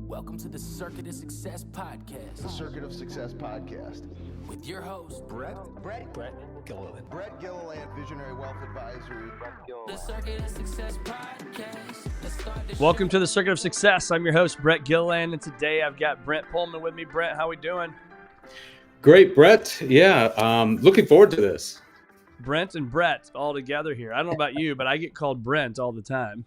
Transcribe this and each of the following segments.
Welcome to the Circuit of Success Podcast. The Circuit of Success Podcast. With your host, Brent Gilliland. Brent Gilliland, Visionary Wealth Advisory. The Circuit of Success Podcast. Let's start the Welcome show. to the Circuit of Success. I'm your host, Brent Gilliland, and today I've got Brent Pohlman with me. Brent, how we doing? Great, Brett. Yeah, looking forward to this. Brent and Brett all together here. I don't know about you, but I get called Brent all the time.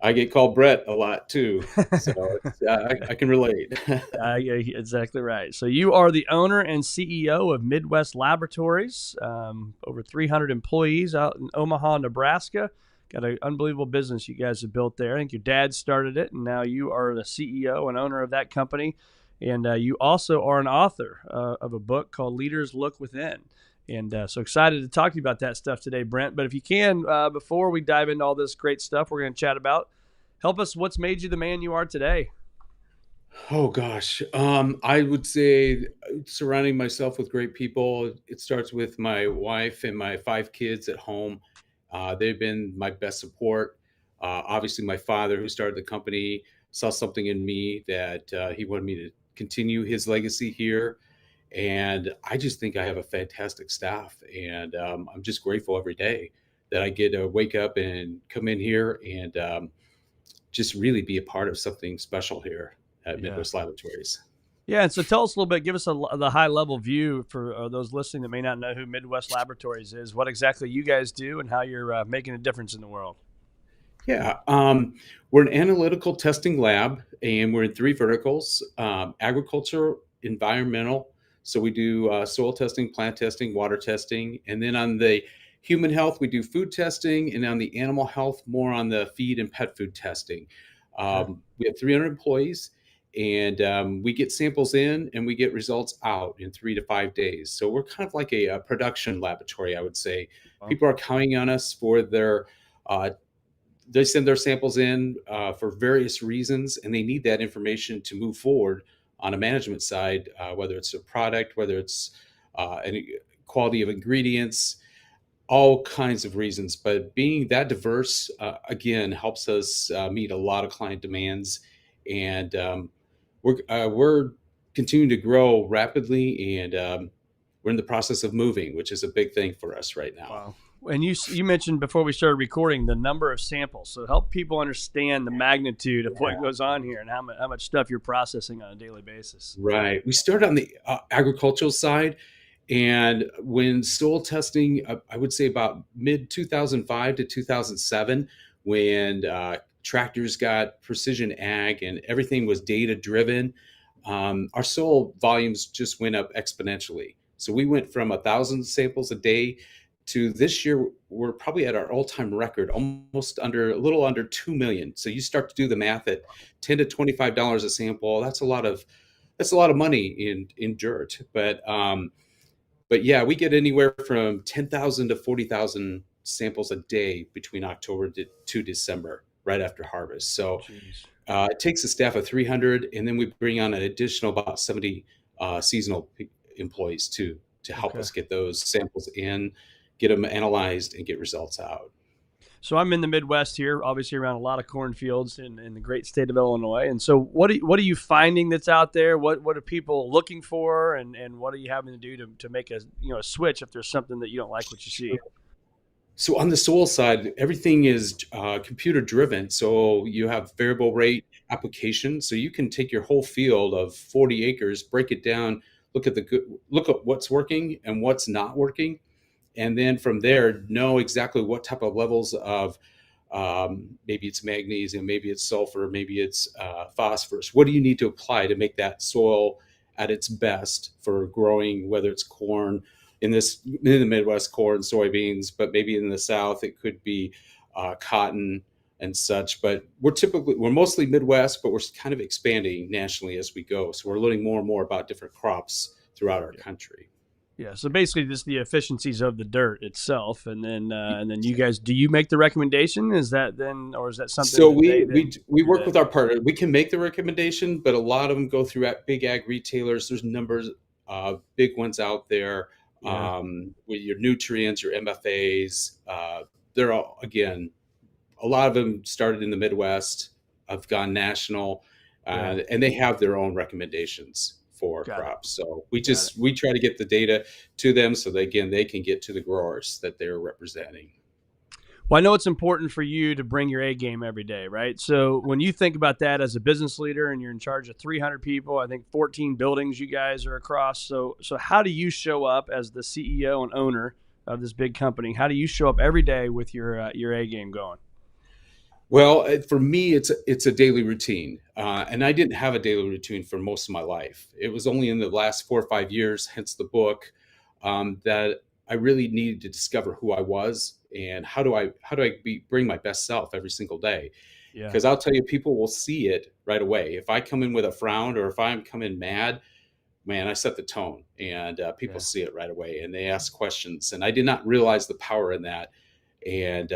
I get called Brett a lot too, so I can relate. Yeah, exactly right. So you are the owner and CEO of Midwest Laboratories, over 300 employees out in Omaha, Nebraska. Got an unbelievable business you guys have built there. I think your dad started it, and now you are the CEO and owner of that company. And you also are an author of a book called Leaders Look Within. And so excited to talk to you about that stuff today, Brent. But if you can, before we dive into all this great stuff we're going to chat about, help us, what's made you the man you are today? Oh gosh, I would say surrounding myself with great people. It starts with my wife and my 5 kids at home. They've been my best support. Obviously, my father, who started the company, saw something in me that he wanted me to continue his legacy here. And I just think I have a fantastic staff, and I'm just grateful every day that I get to wake up and come in here and just really be a part of something special here at Midwest Laboratories. Yeah, and so tell us a little bit, give us the high-level view for those listening that may not know who Midwest Laboratories is, what exactly you guys do, and how you're making a difference in the world. Yeah, we're an analytical testing lab, and we're in 3 verticals: agriculture, environmental. So we do soil testing, plant testing, water testing. And then on the human health, we do food testing. And on the animal health, more on the feed and pet food testing. We have 300 employees, and we get samples in and we get results out in 3 to 5 days. So we're kind of like a production laboratory, I would say. Wow. People are counting on us for their they send their samples in for various reasons, and they need that information to move forward on a management side, whether it's a product, whether it's any quality of ingredients, all kinds of reasons. But being that diverse, again, helps us meet a lot of client demands. And we're continuing to grow rapidly, and we're in the process of moving, which is a big thing for us right now. Wow. And you mentioned before we started recording the number of samples. So help people understand the magnitude of what goes on here and how much stuff you're processing on a daily basis. Right. We started on the agricultural side. And when soil testing, I would say about mid 2005 to 2007, when tractors got precision ag and everything was data driven, our soil volumes just went up exponentially. So we went from 1,000 samples a day to this year, we're probably at our all-time record, a little under 2 million. So you start to do the math at $10 to $25 a sample. That's a lot of money in dirt. But yeah, we get anywhere from 10,000 to 40,000 samples a day between October to December, right after harvest. So it takes a staff of 300, and then we bring on an additional about 70 seasonal employees to help us get those samples in, get them analyzed, and get results out. So I'm in the Midwest here, obviously around a lot of cornfields in the great state of Illinois. And so what are you finding that's out there? What are people looking for, and what are you having to do to make a switch if there's something that you don't like what you see? So on the soil side, everything is computer driven. So you have variable rate application. So you can take your whole field of 40 acres, break it down, look at what's working and what's not working. And then from there, know exactly what type of levels of maybe it's magnesium, maybe it's sulfur, maybe it's phosphorus. What do you need to apply to make that soil at its best for growing, whether it's corn in the Midwest, corn, soybeans, but maybe in the South, it could be cotton and such. But we're mostly Midwest, but we're kind of expanding nationally as we go. So we're learning more and more about different crops throughout our country. Yeah, so basically just the efficiencies of the dirt itself, and then you guys, do you make the recommendation? Is that then, or is that something? So we work with our partner. We can make the recommendation, but a lot of them go through big ag retailers. There's numbers of big ones out there with your nutrients, your MFAs. They're all, again, a lot of them started in the Midwest, have gone national. Yeah. and they have their own recommendations for Got it. crops. So Got it. we try to get the data to them so that again they can get to the growers that they're representing. Well, I know it's important for you to bring your A game every day, right? So when you think about that as a business leader and you're in charge of 300 people, I think 14 buildings you guys are across. So how do you show up as the CEO and owner of this big company? How do you show up every day with your A game going? Well, for me, it's a daily routine, and I didn't have a daily routine for most of my life. It was only in the last 4 or 5 years, hence the book, that I really needed to discover who I was and how do I bring my best self every single day. Yeah. Because I'll tell you, people will see it right away. If I come in with a frown or if I'm coming mad, man, I set the tone, and people Yeah. see it right away, and they ask questions. And I did not realize the power in that, and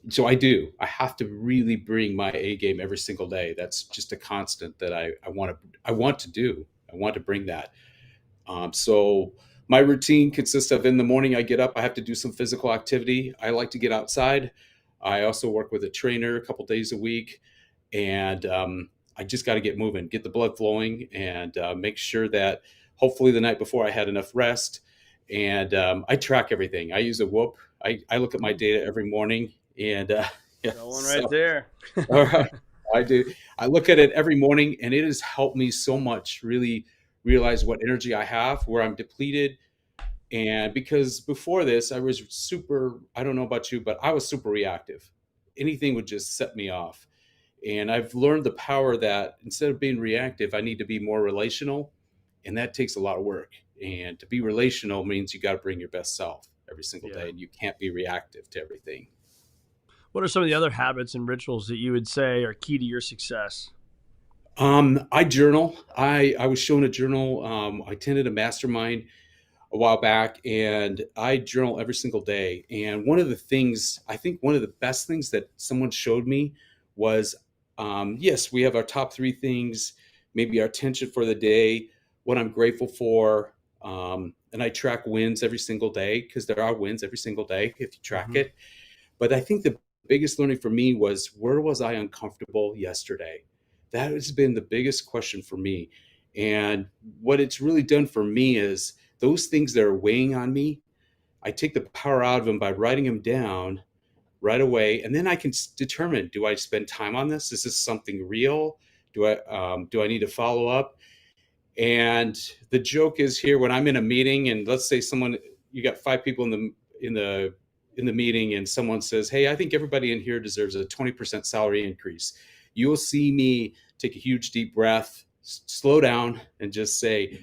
so I do. I have to really bring my A game every single day. That's just a constant that I want to do. I want to bring that. So my routine consists of in the morning I get up. I have to do some physical activity. I like to get outside. I also work with a trainer a couple days a week, and I just got to get moving, get the blood flowing, and make sure that hopefully the night before I had enough rest. And I track everything. I use a Whoop. I look at my data every morning, and yeah, Got one right so there. all right, I do. I look at it every morning, and it has helped me so much. Really realize what energy I have, where I'm depleted, and because before this, I was super. I don't know about you, but I was super reactive. Anything would just set me off. And I've learned the power that instead of being reactive, I need to be more relational. And that takes a lot of work. And to be relational means you got to bring your best self every single Yeah. day. And you can't be reactive to everything. What are some of the other habits and rituals that you would say are key to your success? I journal. I was shown a journal. I attended a mastermind a while back, and I journal every single day. And one of the things, I think one of the best things that someone showed me was, yes, we have our top three things, maybe our intention for the day, what I'm grateful for. And I track wins every single day because there are wins every single day if you track Mm-hmm. it. But I think the biggest learning for me was, where was I uncomfortable yesterday? That has been the biggest question for me. And what it's really done for me is those things that are weighing on me, I take the power out of them by writing them down right away. And then I can determine, do I spend time on this? Is this something real? Do I need to follow up? And the joke is here, when I'm in a meeting and let's say you got five people in the meeting, and someone says, "Hey, I think everybody in here deserves a 20% salary increase." You'll see me take a huge deep breath, slow down, and just say,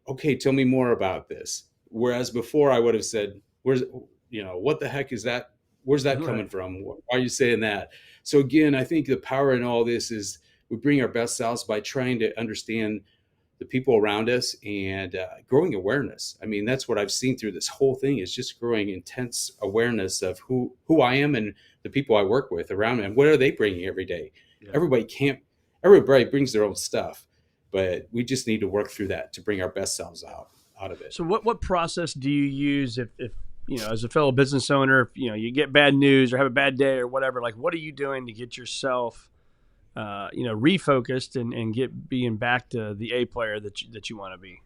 "Okay, tell me more about this." Whereas before I would have said, what the heck is that? Where's that Right. coming from? Why are you saying that? So again, I think the power in all this is we bring our best selves by trying to understand the people around us, and growing awareness. I mean, that's what I've seen through this whole thing, is just growing intense awareness of who I am and the people I work with around me, and what are they bringing every day. Yeah. Everybody brings their own stuff, but we just need to work through that to bring our best selves out of it. So what process do you use if as a fellow business owner, if you get bad news or have a bad day or whatever, like what are you doing to get yourself refocused and get being back to the A player that you want to be?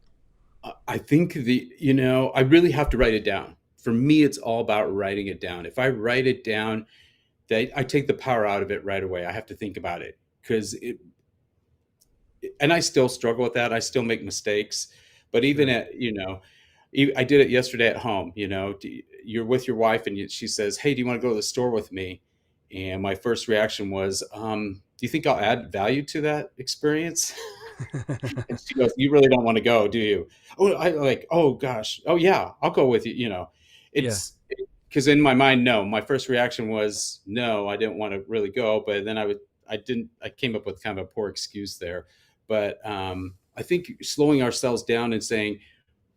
I think I really have to write it down. For me, it's all about writing it down. If I write it down, I take the power out of it right away. I have to think about it, and I still struggle with that. I still make mistakes, but even Sure. I did it yesterday at home. You're with your wife, and she says, "Hey, do you want to go to the store with me?" And my first reaction was, "Do you think I'll add value to that experience?" And she goes, "You really don't want to go, do you?" Oh, I like, oh gosh, oh yeah, I'll go with you. Yeah. It's because in my mind, no. My first reaction was no, I didn't want to really go, but then I didn't. I came up with kind of a poor excuse there. But I think slowing ourselves down and saying,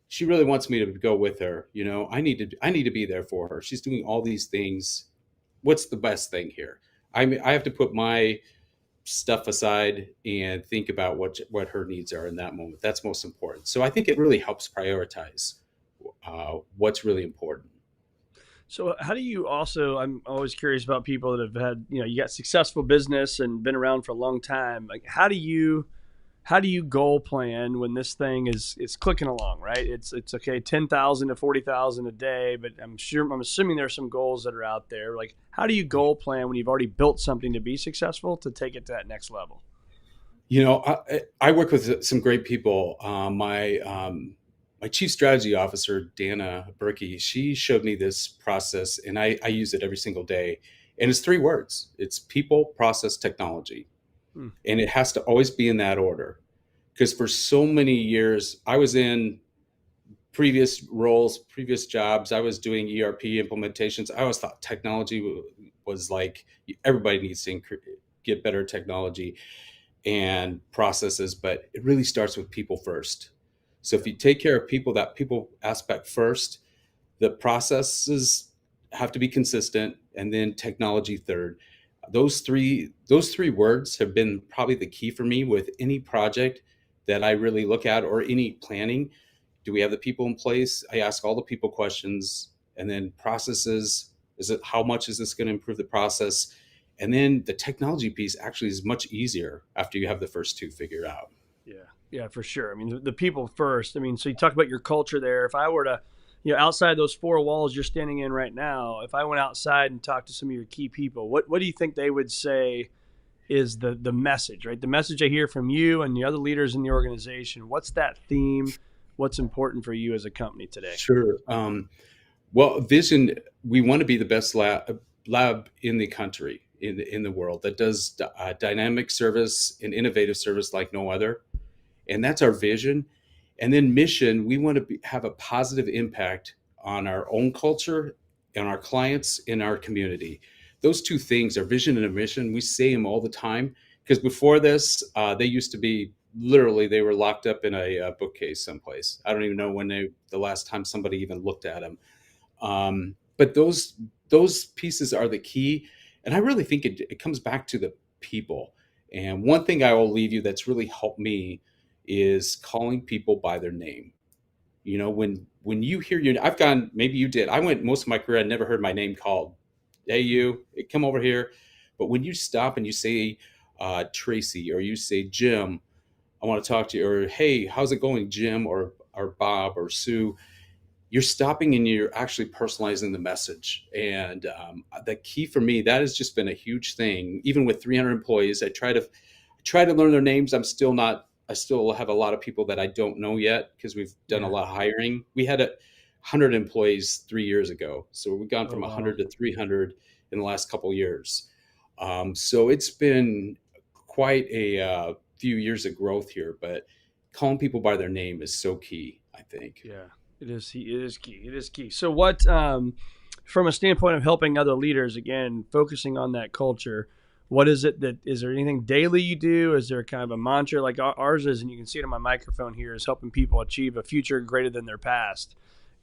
she really wants me to go with her. I need to be there for her. She's doing all these things. What's the best thing here? I have to put my stuff aside and think about what her needs are in that moment. That's most important. So I think it really helps prioritize what's really important. So how do you also, I'm always curious about people that have had, you got successful business and been around for a long time. Like how do you goal plan when this thing is clicking along, right? It's okay, 10,000 to 40,000 a day, but I'm assuming there's some goals that are out there. Like how do you goal plan when you've already built something to be successful to take it to that next level? I work with some great people. My chief strategy officer, Dana Berkey, she showed me this process, and I use it every single day. And it's three words: it's people, process, technology, Hmm. and it has to always be in that order. Because for so many years, I was in previous roles, previous jobs, I was doing ERP implementations. I always thought technology was like everybody needs to get better technology and processes, but it really starts with people first. So if you take care of people, that people aspect first, the processes have to be consistent, and then technology third. Those three words have been probably the key for me with any project that I really look at, or any planning. Do we have the people in place? I ask all the people questions, and then processes. Is it, how much is this going to improve the process? And then the technology piece actually is much easier after you have the first two figured out. Yeah, yeah, for sure. I mean, the people first. I mean, so you talk about your culture there. If I were to, outside those four walls you're standing in right now, if I went outside and talked to some of your key people, what do you think they would say is the message, right? The message I hear from you and the other leaders in the organization. What's that theme? What's important for you as a company today? Sure. Well, vision, we want to be the best lab in the country, in the world, that does dynamic service and innovative service like no other. And that's our vision. And then mission, we want to have a positive impact on our own culture and our clients in our community. Those two things, our vision and a mission, we say them all the time, because before this, they used to be literally, they were locked up in a bookcase someplace. I don't even know when the last time somebody even looked at them. But those pieces are the key, and I really think it comes back to the people. And one thing I will leave you that's really helped me is calling people by their name. When you hear I've gone, maybe you did. I went most of my career, I never heard my name called. Hey, you, come over here. But when you stop and you say Tracy, or you say Jim, I want to talk to you, or hey, how's it going, Jim, or Bob, or Sue, you're stopping and you're actually personalizing the message. And the key for me, that has just been a huge thing. Even with 300 employees, I try to learn their names. I still have a lot of people that I don't know yet, because we've done a Yeah. lot of hiring. We had 100 employees 3 years ago. So we've gone Oh from wow. 100 to 300 in the last couple of years. So it's been quite a few years of growth here, but calling people by their name is so key, I think. Yeah, it is. It is key. It is key. So, what, from a standpoint of helping other leaders, again, focusing on that culture, what is it that is there anything daily you do? Is there kind of a mantra like ours is, and you can see it on my microphone here, is helping people achieve a future greater than their past.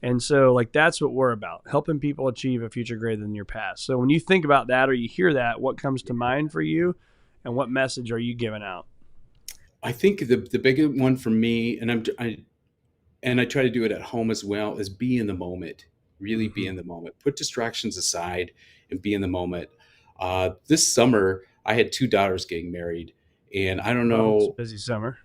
And so, like, that's what we're about, helping people achieve a future greater than your past. So, when you think about that or you hear that, what comes to mind for you, and what message are you giving out? I think the big one for me, and I try to do it at home as well, is be in the moment. Really be Hmm. in the moment. Put distractions aside and be in the moment. This summer, I had two daughters getting married, and I don't Well, it's a know. busy summer.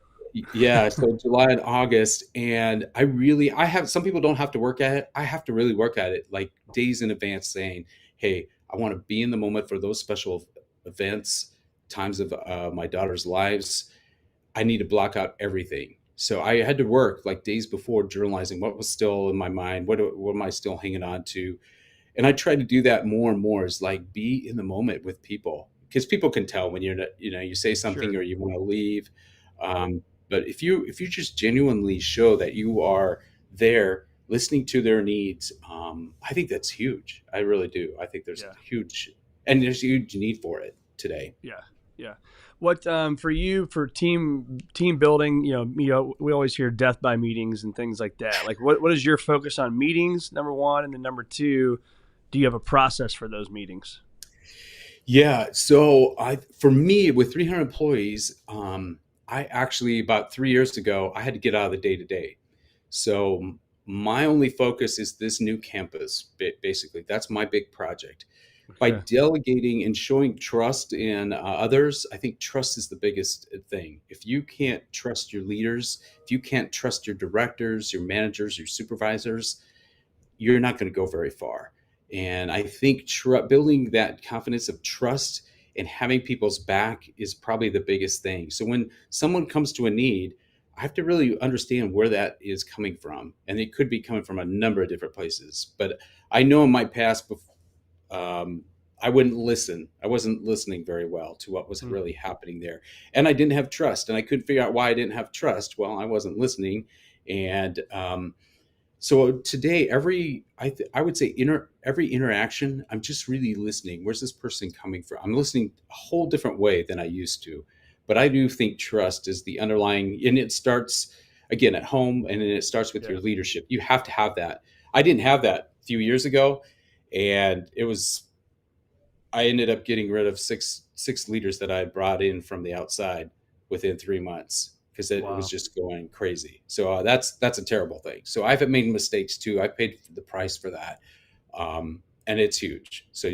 Yeah, so July and August, and I have, some people don't have to work at it. I have to really work at it, like days in advance, saying, "Hey, I want to be in the moment for those special events, times of my daughter's lives. I need to block out everything." So I had to work like days before, journalizing what was still in my mind, what am I still hanging on to, and I try to do that more and more. Is like be in the moment with people, because people can tell when you're not, you say something Sure. or you want to leave. But if you just genuinely show that you are there, listening to their needs, I think that's huge. I really do. I think there's Yeah. huge, and there's a huge need for it today. Yeah, yeah. What, for you, for team building? We always hear death by meetings and things like that. Like, what is your focus on meetings? Number one, and then number two, do you have a process for those meetings? Yeah. So for me, with 300 employees, I actually, about 3 years ago, I had to get out of the day to day. So my only focus is this new campus. Basically, that's my big project. By Okay. delegating and showing trust in others, I think trust is the biggest thing. If you can't trust your leaders, if you can't trust your directors, your managers, your supervisors, you're not going to go very far. And I think building that confidence of trust and having people's back is probably the biggest thing. So when someone comes to a need, I have to really understand where that is coming from. And it could be coming from a number of different places. But I know in my past, I wouldn't listen. I wasn't listening very well to what was Mm. really happening there. And I didn't have trust. And I couldn't figure out why I didn't have trust. Well, I wasn't listening. And so today, I would say every interaction, I'm just really listening. Where's this person coming from? I'm listening a whole different way than I used to. But I do think trust is the underlying, and it starts again at home, and then it starts with Yeah. your leadership. You have to have that. I didn't have that a few years ago, and I ended up getting rid of six leaders that I had brought in from the outside within 3 months because it was Wow. just going crazy. So that's a terrible thing. So I've made mistakes too. I paid the price for that, and it's huge. So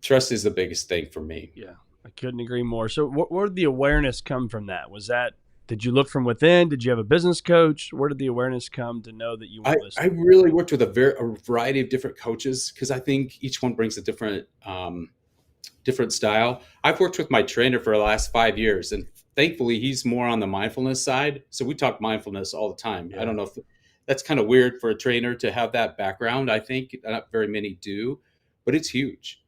trust is the biggest thing for me. Yeah, I couldn't agree more. So where did the awareness come from that? Did you look from within? Did you have a business coach? Where did the awareness come to know that you were I listening? really worked with a variety of different coaches because I think each one brings a different style. I've worked with my trainer for the last 5 years, and thankfully, he's more on the mindfulness side. So we talk mindfulness all the time. I Yeah. don't know if that's kind of weird for a trainer to have that background. I think not very many do, but it's huge.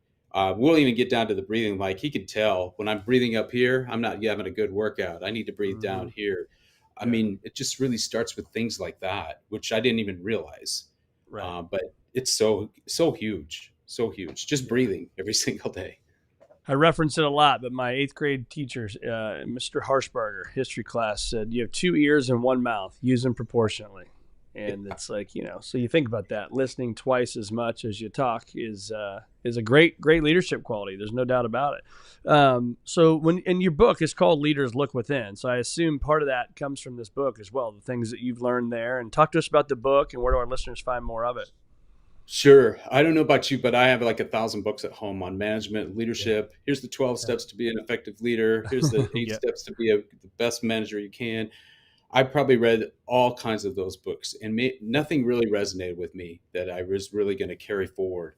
We'll even get down to the breathing. Like he can tell when I'm breathing up here, I'm not having a good workout. I need to breathe Hmm. down here. I Yeah. mean, it just really starts with things like that, which I didn't even realize. Right. But it's so huge, so huge. Just Yeah. breathing every single day. I reference it a lot, but my eighth grade teacher, Mr. Harshbarger, history class, said you have two ears and one mouth. Use them proportionately. And it's like, so you think about that. Listening twice as much as you talk is a great leadership quality. There's no doubt about it. So when in your book, it's called Leaders Look Within. So I assume part of that comes from this book as well, the things that you've learned there. And talk to us about the book and where do our listeners find more of it? Sure. I don't know about you, but I have like 1,000 books at home on management, Yeah. leadership. Here's the 12 steps to be an effective leader. Here's the eight Yeah. steps to be the best manager you can. I probably read all kinds of those books, and nothing really resonated with me that I was really going to carry forward.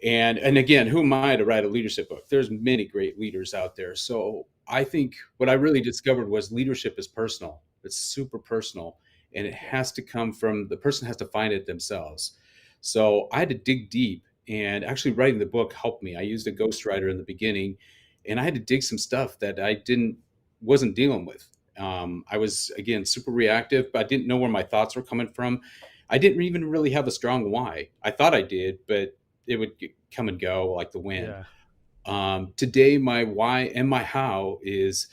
And again, who am I to write a leadership book? There's many great leaders out there. So I think what I really discovered was leadership is personal. It's super personal, and it has to come from the person has to find it themselves. So I had to dig deep, and actually writing the book helped me. I used a ghostwriter in the beginning, and I had to dig some stuff that I didn't wasn't dealing with. I was again super reactive, but I didn't know where my thoughts were coming from. I didn't even really have a strong why. I thought I did, but it would come and go like the wind. Yeah. Today, my why and my how is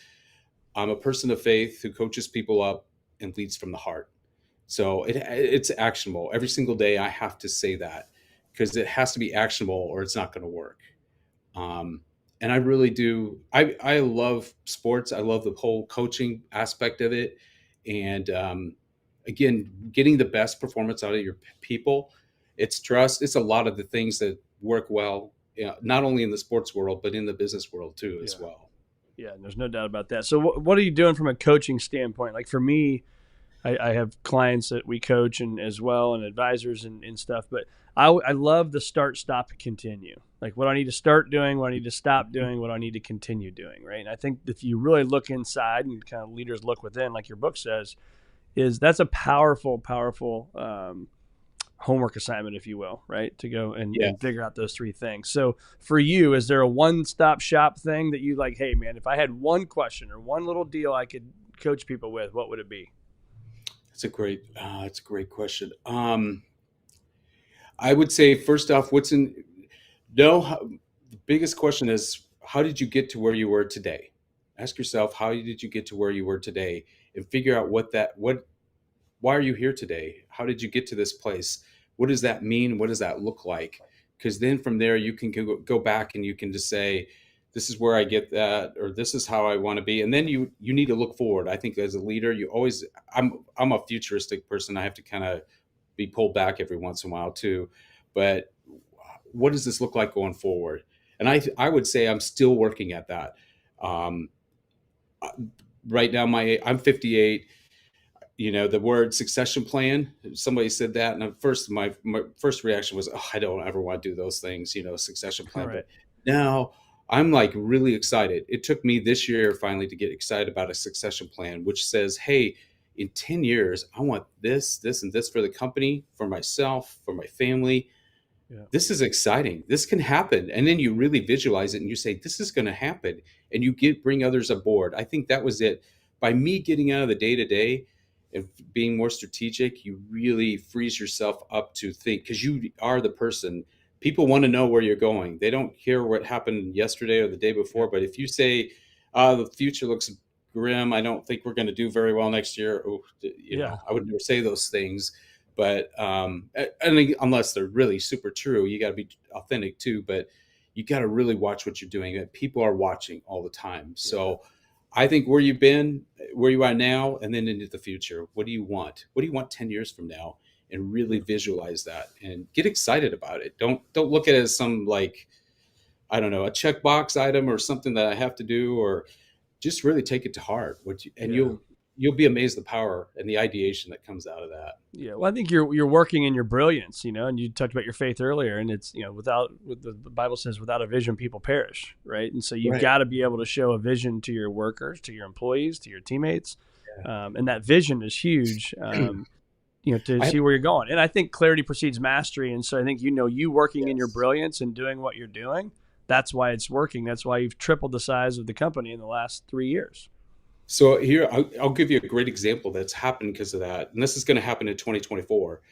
I'm a person of faith who coaches people up and leads from the heart. So it's actionable. Every single day, I have to say that because it has to be actionable or it's not going to work. Um, and I really do. I love sports. I love the whole coaching aspect of it. And again, getting the best performance out of your people, it's trust. It's a lot of the things that work well, not only in the sports world, but in the business world too, as Yeah. well. Yeah. There's no doubt about that. So what are you doing from a coaching standpoint? Like for me, I have clients that we coach and as well and advisors and stuff, but I love the start, stop, continue. Like what I need to start doing, what I need to stop doing, what I need to continue doing. Right. And I think if you really look inside and kind of leaders look within, like your book says, that's a powerful, powerful homework assignment, if you will, right? To go Yeah. and figure out those three things. So for you, is there a one-stop shop thing that you like, hey man, if I had one question or one little deal I could coach people with, what would it be? It's a great question. I would say first off, the biggest question is how did you get to where you were today? Ask yourself, how did you get to where you were today, and figure out why are you here today? How did you get to this place? What does that mean? What does that look like? Because then from there you can go back and you can just say, this is where I get that, or this is how I want to be. And then you need to look forward. I think as a leader, I'm a futuristic person. I have to kind of be pulled back every once in a while too. But what does this look like going forward? And I would say I'm still working at that. Um, right now, I'm 58. The word succession plan, somebody said that, and at first my first reaction was, oh, I don't ever want to do those things, succession plan. Right. But now I'm like really excited. It took me this year finally to get excited about a succession plan, which says, hey, in 10 years, I want this, and this for the company, for myself, for my family. Yeah. This is exciting. This can happen. And then you really visualize it and you say, this is going to happen. And you bring others aboard. I think that was it. By me getting out of the day to day and being more strategic, you really freeze yourself up to think, because you are the person. People want to know where you're going. They don't care what happened yesterday or the day before. But if you say, the future looks grim, I don't think we're going to do very well next year. I would never say those things. But unless they're really super true, you got to be authentic too. But you got to really watch what you're doing. People are watching all the time. So I think where you've been, where you are now, and then into the future, what do you want? What do you want 10 years from now? And really visualize that and get excited about it. Don't look at it as some, like, I don't know, a checkbox item or something that I have to do, or just really take it to heart. You'll be amazed the power and the ideation that comes out of that. Yeah, well, I think you're working in your brilliance, and you talked about your faith earlier, and it's, the Bible says, without a vision, people perish, right? And so you've got to be able to show a vision to your workers, to your employees, to your teammates, and that vision is huge, to see where you're going. And I think clarity precedes mastery, and so I think you working in your brilliance and doing what you're doing, that's why it's working. That's why you've tripled the size of the company in the last 3 years. So here, I'll give you a great example that's happened because of that. And this is going to happen in 2024.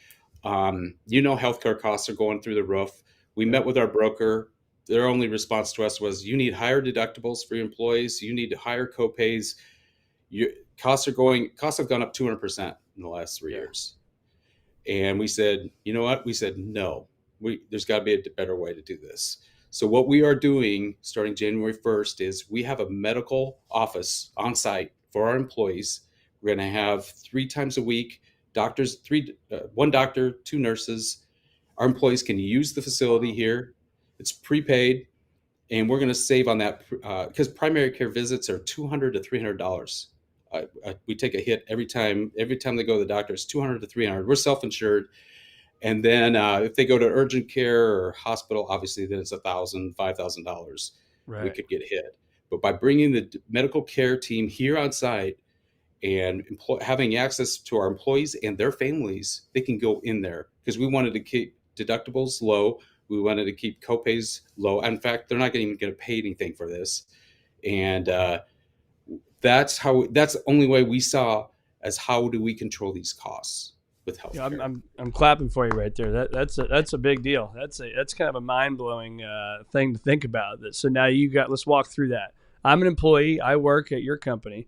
Healthcare costs are going through the roof. We met with our broker. Their only response to us was, you need higher deductibles for your employees. You need higher copays. Costs have gone up 200% in the last 3 years. And we said, you know what? We said, no, there's got to be a better way to do this. So what we are doing starting January 1st is we have a medical office on site for our employees. We're going to have 3 times a week, doctors, 1 doctor, 2 nurses. Our employees can use the facility here. It's prepaid, and we're going to save on that because primary care visits are $200 to $300. We take a hit every time they go to the doctor. It's $200 to $300. We're self-insured. And then if they go to urgent care or hospital, obviously then it's $1,000, $5,000. Right. We could get hit. But by bringing the medical care team here on site and having access to our employees and their families, they can go in there, because we wanted to keep deductibles low. We wanted to keep copays low. In fact, they're not even going to pay anything for this. And that's the only way we saw as how do we control these costs with healthcare. I'm clapping for you right there. That's a big deal. That's kind of a mind blowing thing to think about. So now let's walk through that. I'm an employee. I work at your company.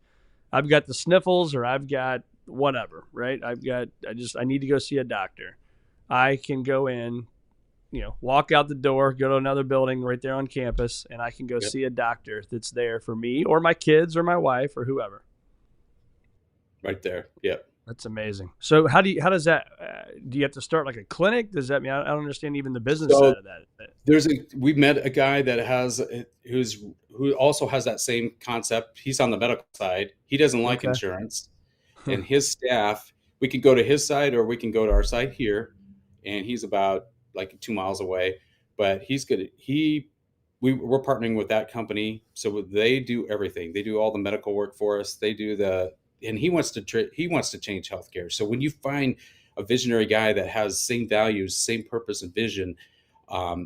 I've got the sniffles, or I've got whatever, right? I need to go see a doctor. I can go in, walk out the door, go to another building right there on campus, and I can go see a doctor that's there for me or my kids or my wife or whoever. Right there. Yep. That's amazing. So how does that, do you have to start like a clinic? Does that mean, I don't understand even the business side of that. We met a guy that who also has that same concept. He's on the medical side. He doesn't like insurance, and his staff, we can go to his side or we can go to our side here. And he's about like 2 miles away, but we're partnering with that company. So they do everything. They do all the medical work for us. They do and he wants to change healthcare. So when you find a visionary guy that has same values, same purpose and vision,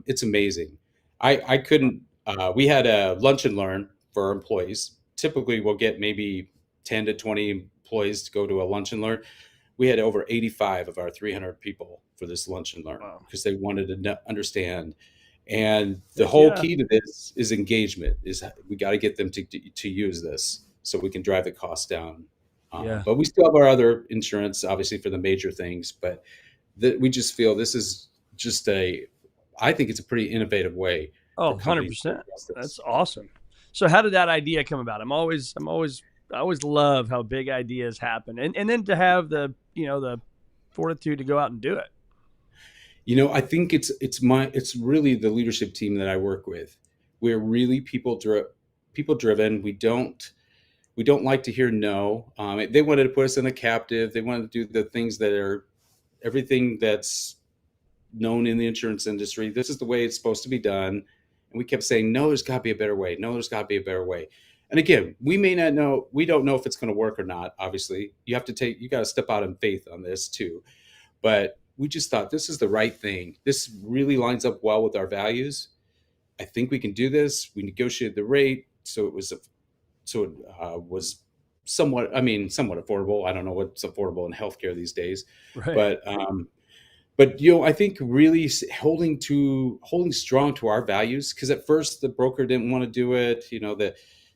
it's amazing. I couldn't. We had a lunch and learn for our employees. Typically, we'll get maybe 10 to 20 employees to go to a lunch and learn. We had over 85 of our 300 people for this lunch and learn because they wanted to understand. And the whole key to this is engagement. Is we got to get them to use this so we can drive the cost down. But we still have our other insurance, obviously, for the major things. But we just feel this is just I think it's a pretty innovative way. Oh, 100%. That's awesome. So how did that idea come about? I always love how big ideas happen. And then to have the fortitude to go out and do it? I think it's really the leadership team that I work with. We're really people driven. We don't like to hear no. They wanted to put us in a captive. They wanted to do the things that are everything that's known in the insurance industry. This is the way it's supposed to be done. And we kept saying, no, there's got to be a better way. No, there's got to be a better way. And again, we may not know, we don't know if it's going to work or not. Obviously, you got to step out in faith on this too. But we just thought this is the right thing. This really lines up well with our values. I think we can do this. We negotiated the rate. So it was somewhat affordable. I don't know what's affordable in healthcare these days, Right. but I think really holding strong to our values, because at first the broker didn't want to do it, the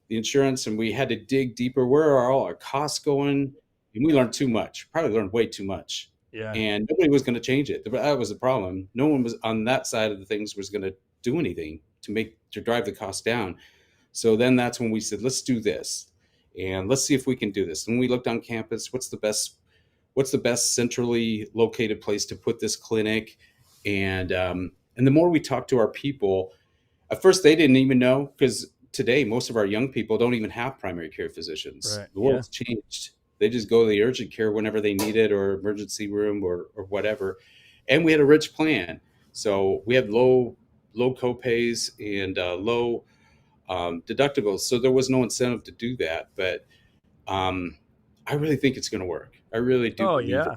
insurance, and we had to dig deeper. Where are all our costs going? And we learned too much, probably learned way too much. Yeah. And nobody was going to change it. That was the problem. No one was on that side of the things was going to do anything to drive the cost down. So then that's when we said, let's do this and let's see if we can do this. And we looked on campus, what's the best centrally located place to put this clinic? And the more we talked to our people, at first they didn't even know, because today most of our young people don't even have primary care physicians. Right. The world's changed. They just go to the urgent care whenever they need it, or emergency room, or whatever. And we had a rich plan. So we had low copays and low deductibles. So there was no incentive to do that. But I really think it's going to work. I really do believe it.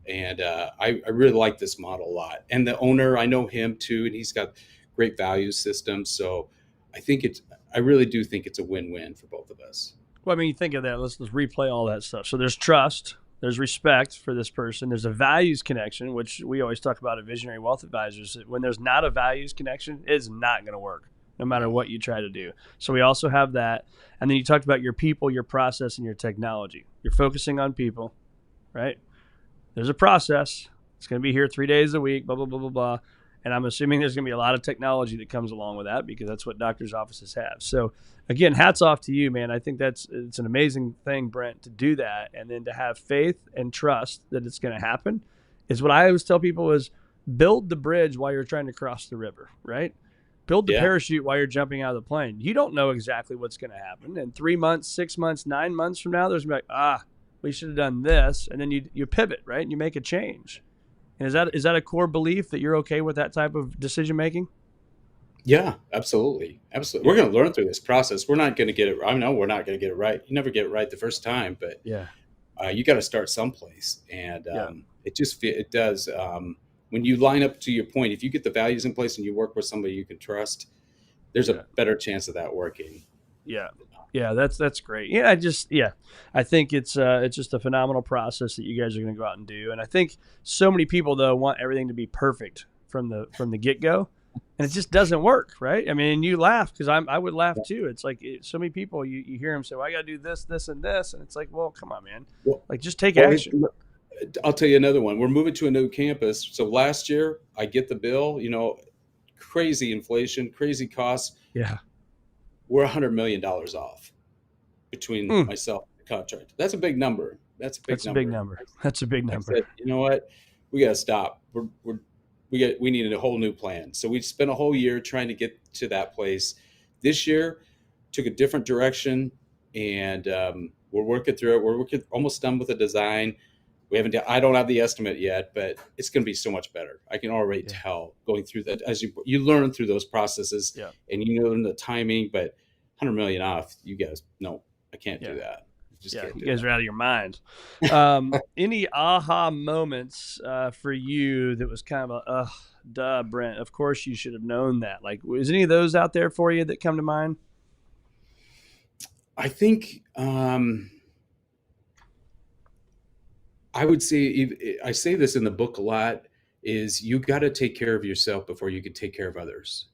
And I really like this model a lot. And the owner, I know him too, and he's got great value system. So I really do think it's a win-win for both of us. Well, I mean, you think of that. Let's replay all that stuff. So there's trust, there's respect for this person, there's a values connection, which we always talk about at Visionary Wealth Advisors. When there's not a values connection, it's not going to work, no matter what you try to do. So we also have that. And then you talked about your people, your process, and your technology. You're focusing on people, right? There's a process. It's going to be here 3 days a week, blah, blah, blah, blah, blah. And I'm assuming there's going to be a lot of technology that comes along with that, because that's what doctors' offices have. So again, hats off to you, man. I think it's an amazing thing, Brent, to do that. And then to have faith and trust that it's going to happen is what I always tell people is build the bridge while you're trying to cross the river, right? Build the parachute while you're jumping out of the plane. You don't know exactly what's going to happen. And 3 months, 6 months, 9 months from now, there's going to be like, we should have done this. And then you pivot, right? And you make a change. And is that a core belief that you're okay with that type of decision making? Yeah, absolutely. Absolutely. We're going to learn through this process. We're not going to get it. I know we're not going to get it right. You never get it right the first time, but you got to start someplace. And it does. When you line up to your point, if you get the values in place and you work with somebody you can trust, there's a better chance of that working. Yeah, that's great. I think it's just a phenomenal process that you guys are going to go out and do. And I think so many people though want everything to be perfect from the get-go, and it just doesn't work, right? I mean, you laugh because I would laugh too. It's like so many people you hear them say, well, I got to do this, this, and this, and it's like, well, come on, man, just take action. I'll tell you another one. We're moving to a new campus. So last year I get the bill, crazy inflation, crazy costs. Yeah. We're $100 million off between myself and the contract. That's a big number. That's a big number. That's a big number. I said, you know what? We got to stop. We needed a whole new plan. So we spent a whole year trying to get to that place. This year took a different direction, and we're working through it. We're almost done with the design. I don't have the estimate yet, but it's going to be so much better. I can already tell going through that as you learn through those processes, and you learn the timing. But $100 million off, you guys, no, I can't do that. You guys are out of your mind. Any aha moments for you that was kind of duh, Brent? Of course you should have known that. Like, is any of those out there for you that come to mind? I think. I would say, I say this in the book a lot, is you got to take care of yourself before you can take care of others.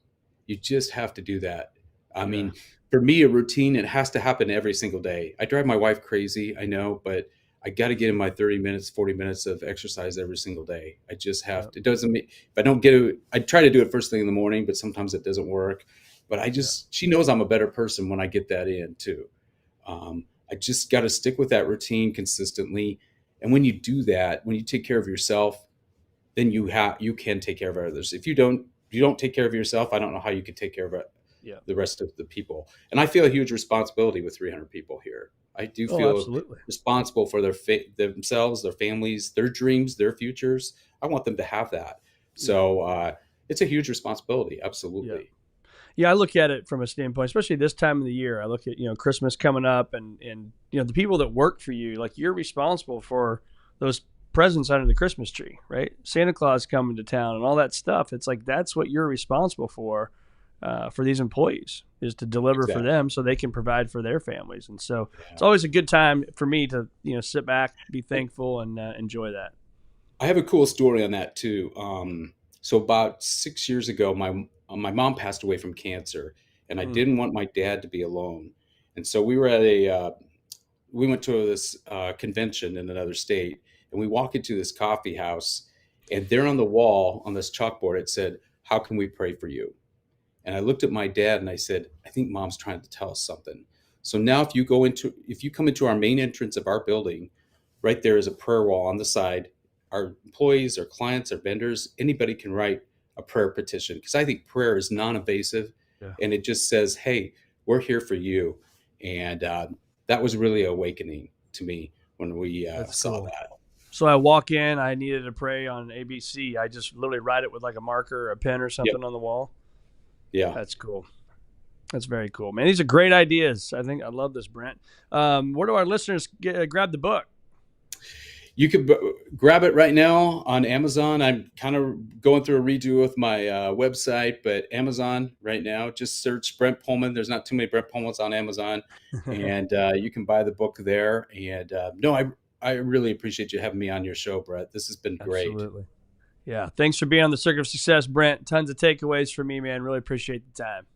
You just have to do that. I mean, for me, a routine, it has to happen every single day. I drive my wife crazy, I know, but I got to get in my 30 minutes, 40 minutes of exercise every single day. I just have to. It doesn't mean, if I don't get it, I try to do it first thing in the morning, but sometimes it doesn't work. But she knows I'm a better person when I get that in too. I just got to stick with that routine consistently. And when you do that, when you take care of yourself, then you can take care of others. If you don't take care of yourself, I don't know how you can take care of Yeah. the rest of the people. And I feel a huge responsibility with 300 people here. I do Oh, feel absolutely. responsible for themselves, their families, their dreams, their futures. I want them to have that. So it's a huge responsibility. Absolutely. Yeah, I look at it from a standpoint, especially this time of the year. I look at, Christmas coming up and the people that work for you, like you're responsible for those presents under the Christmas tree, right? Santa Claus coming to town and all that stuff. It's like that's what you're responsible for these employees, is to deliver for them so they can provide for their families. And so it's always a good time for me to, sit back, be thankful, and enjoy that. I have a cool story on that too. So about 6 years ago, my mom passed away from cancer, and I didn't want my dad to be alone. And so we were at we went to this convention in another state, and we walk into this coffee house, and there on the wall on this chalkboard, it said, "How can we pray for you?" And I looked at my dad and I said, "I think Mom's trying to tell us something." So now if you come into our main entrance of our building, right there is a prayer wall on the side. Our employees, our clients, our vendors, anybody can write a prayer petition, because I think prayer is non-invasive, and it just says, "Hey, we're here for you." And that was really awakening to me when we saw that. So I walk in, I needed to pray on ABC. I just literally write it with like a marker or a pen or something on the wall. Yeah. That's cool. That's very cool, man. These are great ideas. I love this, Brent. Where do our listeners grab the book? You could grab it right now on Amazon. I'm kind of going through a redo with my website, but Amazon right now, just search Brent Pohlman. There's not too many Brent Pohlmans on Amazon, and you can buy the book there. And I really appreciate you having me on your show, Brett. This has been great. Absolutely. Yeah. Thanks for being on the Circuit of Success, Brent. Tons of takeaways for me, man. Really appreciate the time.